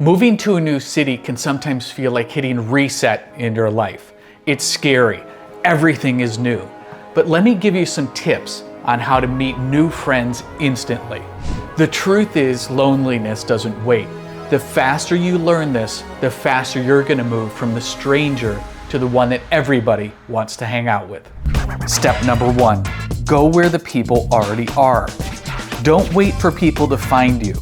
Moving to a new city can sometimes feel like hitting reset in your life. It's scary. Everything is new. But let me give you some tips on how to meet new friends instantly. The truth is, loneliness doesn't wait. The faster you learn this, the faster you're going to move from the stranger to the one that everybody wants to hang out with. Step number 1, go where the people already are. Don't wait for people to find you.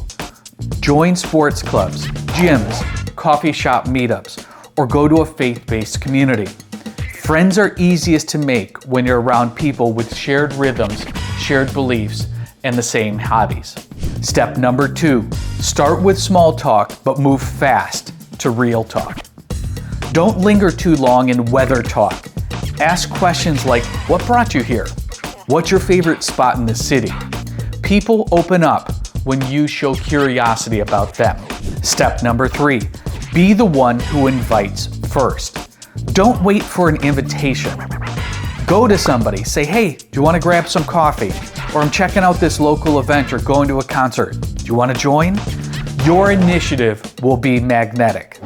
Join sports clubs, gyms, coffee shop meetups, or go to a faith-based community. Friends are easiest to make when you're around people with shared rhythms, shared beliefs, and the same hobbies. Step number 2, start with small talk, but move fast to real talk. Don't linger too long in weather talk. Ask questions like, what brought you here? What's your favorite spot in the city? People open up when you show curiosity about them. Step number 3, be the one who invites first. Don't wait for an invitation. Go to somebody, say, hey, do you want to grab some coffee? Or I'm checking out this local event or going to a concert. Do you want to join? Your initiative will be magnetic.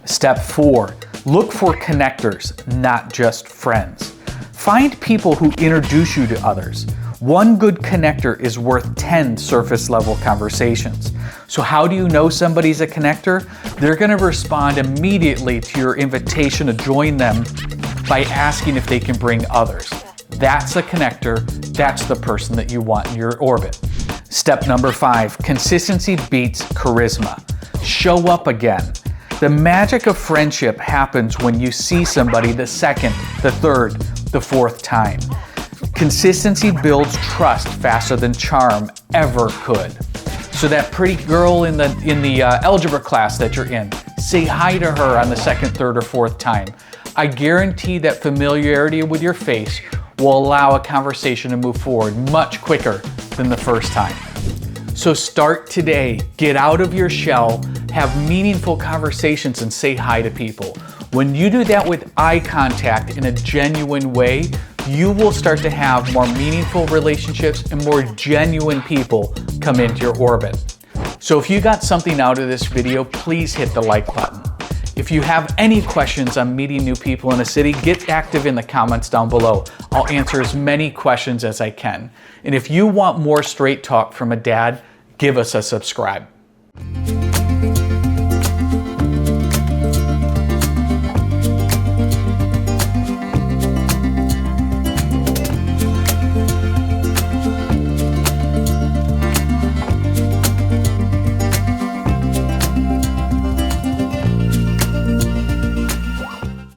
Step 4, look for connectors, not just friends. Find people who introduce you to others. One good connector is worth 10 surface level conversations. So how do you know somebody's a connector? They're going to respond immediately to your invitation to join them by asking if they can bring others. That's a connector. That's the person that you want in your orbit. Step number 5, consistency beats charisma. Show up again. The magic of friendship happens when you see somebody the second, the third, the fourth time. Consistency builds trust faster than charm ever could. So that pretty girl in the algebra class that you're in, say hi to her on the second, third, or fourth time. I guarantee that familiarity with your face will allow a conversation to move forward much quicker than the first time. So start today, get out of your shell, have meaningful conversations, and say hi to people. When you do that with eye contact in a genuine way, you will start to have more meaningful relationships and more genuine people come into your orbit. So if you got something out of this video, please hit the like button. If you have any questions on meeting new people in a city, get active in the comments down below. I'll answer as many questions as I can. And if you want more straight talk from a dad, give us a subscribe.